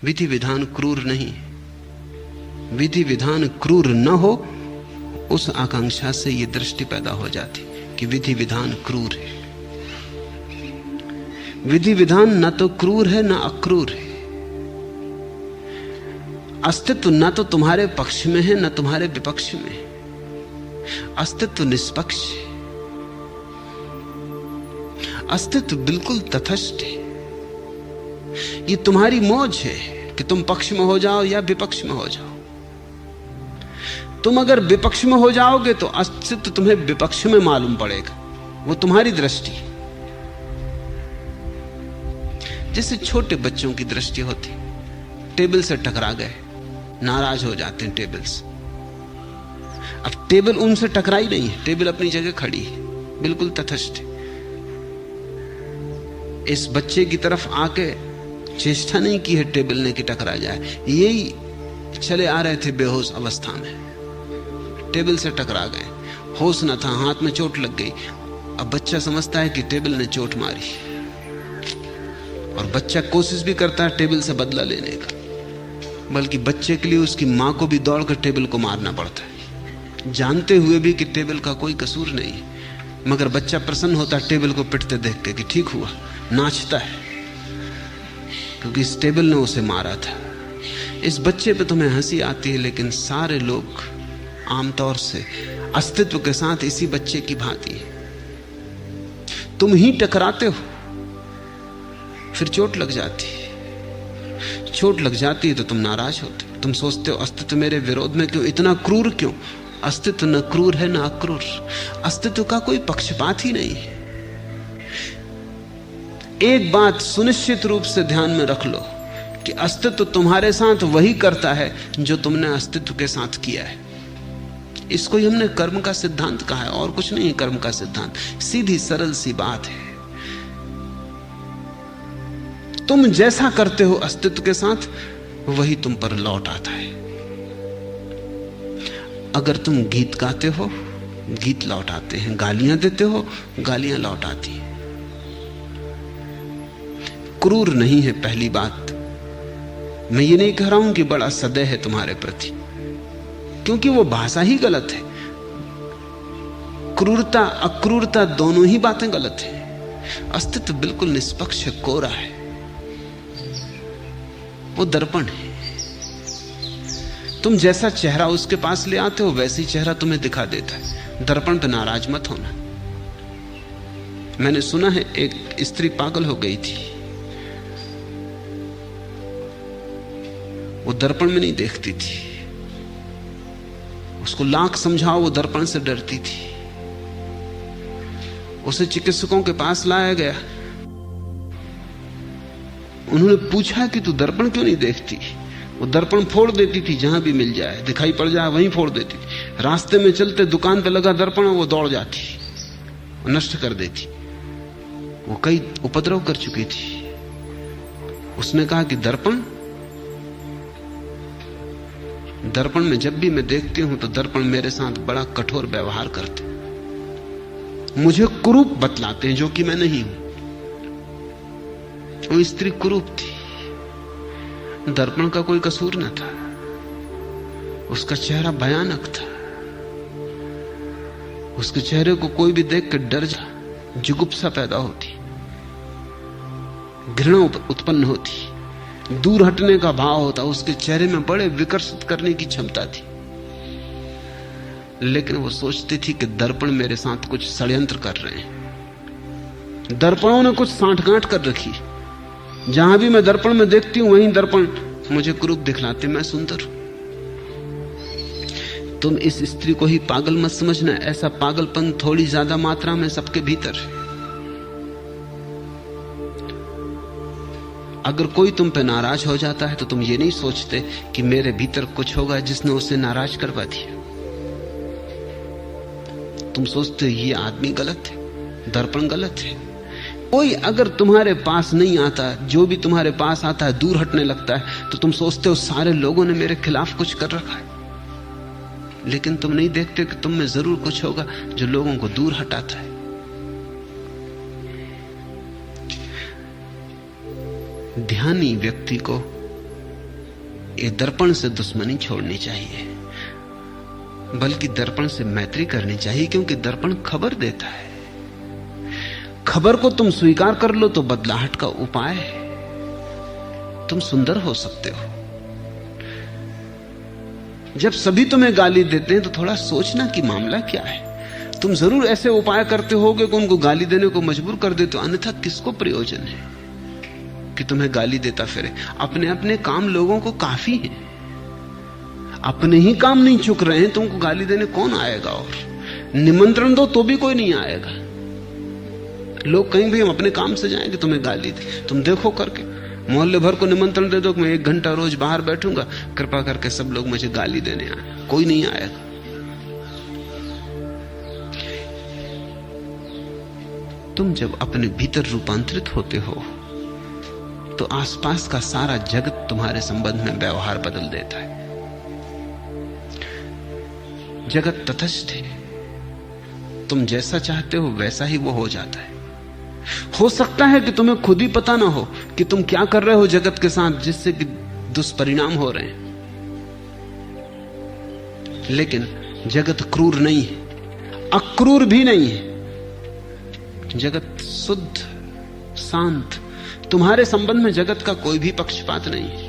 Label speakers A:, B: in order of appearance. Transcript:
A: विधि विधान क्रूर नहीं। विधि विधान क्रूर न हो, उस आकांक्षा से यह दृष्टि पैदा हो जाती कि विधि विधान क्रूर है। विधि विधान न तो क्रूर है न अक्रूर है। अस्तित्व न तो तुम्हारे पक्ष में है न तुम्हारे विपक्ष में है। अस्तित्व निष्पक्ष है। अस्तित्व बिल्कुल तटस्थ है। ये तुम्हारी मौज है कि तुम पक्ष में हो जाओ या विपक्ष में हो जाओ। तुम अगर विपक्ष में हो जाओगे तो अस्तित्व तुम्हें विपक्ष में मालूम पड़ेगा। वो तुम्हारी दृष्टि। जैसे छोटे बच्चों की दृष्टि होती, टेबल से टकरा गए, नाराज हो जाते हैं टेबल से। अब टेबल उनसे टकराई नहीं है, टेबल अपनी जगह खड़ी है, बिल्कुल तटस्थ है। इस बच्चे की तरफ आके चेष्टा नहीं की है टेबल ने कि टकरा जाए। यही चले आ रहे थे बेहोश अवस्था में, टेबल से टकरा गए, होश न था, हाथ में चोट लग गई। अब बच्चा समझता है कि टेबल ने चोट मारी, और बच्चा कोशिश भी करता है टेबल से बदला लेने का, बल्कि बच्चे के लिए उसकी मां को भी दौड़कर टेबल को मारना पड़ता है, जानते हुए भी कि टेबल का कोई कसूर नहीं है। मगर बच्चा प्रसन्न होता है टेबल को पिटते देख के कि ठीक हुआ, नाचता है क्योंकि इस टेबल ने उसे मारा था। इस बच्चे पे तुम्हें हंसी आती है, लेकिन सारे लोग आमतौर से अस्तित्व के साथ इसी बच्चे की भांति है। तुम ही टकराते हो, फिर चोट लग जाती है। चोट लग जाती है तो तुम नाराज होते हो। तुम सोचते हो अस्तित्व मेरे विरोध में क्यों, इतना क्रूर क्यों। अस्तित्व न क्रूर है न अक्रूर। अस्तित्व का कोई पक्षपात ही नहीं है। एक बात सुनिश्चित रूप से ध्यान में रख लो कि अस्तित्व तुम्हारे साथ वही करता है जो तुमने अस्तित्व के साथ किया है। इसको ही हमने कर्म का सिद्धांत कहा है, और कुछ नहीं है कर्म का सिद्धांत। सीधी सरल सी बात है। तुम जैसा करते हो अस्तित्व के साथ, वही तुम पर लौट आता है। अगर तुम गीत गाते हो, गीत लौट आते हैं। गालियां देते हो, गालियां लौट आती हैं। क्रूर नहीं है पहली बात। मैं ये नहीं कह रहा हूं कि बड़ा सदैव है तुम्हारे प्रति, क्योंकि वो भाषा ही गलत है। क्रूरता अक्रूरता दोनों ही बातें गलत है। अस्तित्व बिल्कुल निष्पक्ष है, कोरा है। वो दर्पण है। तुम जैसा चेहरा उसके पास ले आते हो, वैसी चेहरा तुम्हें दिखा देता है। दर्पण पे नाराज मत होना। मैंने सुना है एक स्त्री पागल हो गई थी। वो दर्पण में नहीं देखती थी। उसको लाख समझाओ, वो दर्पण से डरती थी। उसे चिकित्सकों के पास लाया गया। उन्होंने पूछा कि तू दर्पण क्यों नहीं देखती। वो दर्पण फोड़ देती थी, जहां भी मिल जाए, दिखाई पड़ जाए वहीं फोड़ देती थी। रास्ते में चलते दुकान पे लगा दर्पण, वो दौड़ जाती, नष्ट कर देती। वो कई उपद्रव कर चुकी थी। उसने कहा कि दर्पण में जब भी मैं देखती हूं तो दर्पण मेरे साथ बड़ा कठोर व्यवहार करते, मुझे कुरूप बतलाते हैं जो कि मैं नहीं हूं। वो स्त्री कुरूप थी। दर्पण का कोई कसूर न था। उसका चेहरा भयानक था। उसके चेहरे को कोई भी देख कर डर जा, जुगुप्सा पैदा होती, घृणा उत्पन्न होती, दूर हटने का भाव होता। उसके चेहरे में बड़े विकर्षित करने की क्षमता थी। लेकिन वो सोचती थी कि दर्पण मेरे साथ कुछ षड्यंत्र कर रहे हैं। दर्पणों ने कुछ सांठगांठ कर रखी। जहां भी मैं दर्पण में देखती हूं, वहीं दर्पण मुझे कुरूप दिखलाते, मैं सुंदर हूं। तुम इस स्त्री को ही पागल मत समझना। ऐसा पागलपन थोड़ी ज्यादा मात्रा में सबके भीतर है। अगर कोई तुम पे नाराज हो जाता है तो तुम ये नहीं सोचते कि मेरे भीतर कुछ होगा जिसने उसे नाराज करवा दिया। तुम सोचते ये आदमी गलत है, दर्पण गलत है। कोई अगर तुम्हारे पास नहीं आता, जो भी तुम्हारे पास आता है दूर हटने लगता है, तो तुम सोचते हो सारे लोगों ने मेरे खिलाफ कुछ कर रखा है। लेकिन तुम नहीं देखते कि तुम में जरूर कुछ होगा जो लोगों को दूर हटाता है। ध्यानी व्यक्ति को ये दर्पण से दुश्मनी छोड़नी चाहिए, बल्कि दर्पण से मैत्री करनी चाहिए, क्योंकि दर्पण खबर देता है। खबर को तुम स्वीकार कर लो तो बदलाहट का उपाय है, तुम सुंदर हो सकते हो। जब सभी तुम्हें गाली देते हैं तो थोड़ा सोचना कि मामला क्या है। तुम जरूर ऐसे उपाय करते होगे कि उनको गाली देने को मजबूर कर देते हो, अन्यथा किसको प्रयोजन है कि तुम्हें गाली देता फिरे। अपने अपने काम लोगों को काफी है, अपने ही काम नहीं चुक रहे हैं, तुमको गाली देने कौन आएगा? और निमंत्रण दो तो भी कोई नहीं आएगा। लोग कहीं भी हम अपने काम से जाएंगे, तुम्हें गाली दे। तुम देखो करके, मोहल्ले भर को निमंत्रण दे दो कि मैं 1 घंटा रोज बाहर बैठूंगा, कृपा करके सब लोग मुझे गाली देने आए, कोई नहीं आएगा। तुम जब अपने भीतर रूपांतरित होते हो तो आसपास का सारा जगत तुम्हारे संबंध में व्यवहार बदल देता है। जगत तटस्थ है, तुम जैसा चाहते हो वैसा ही वो हो जाता है। हो सकता है कि तुम्हें खुद ही पता ना हो कि तुम क्या कर रहे हो जगत के साथ, जिससे कि दुष्परिणाम हो रहे हैं। लेकिन जगत क्रूर नहीं है, अक्रूर भी नहीं है। जगत शुद्ध, शांत। तुम्हारे संबंध में जगत का कोई भी पक्षपात नहीं है।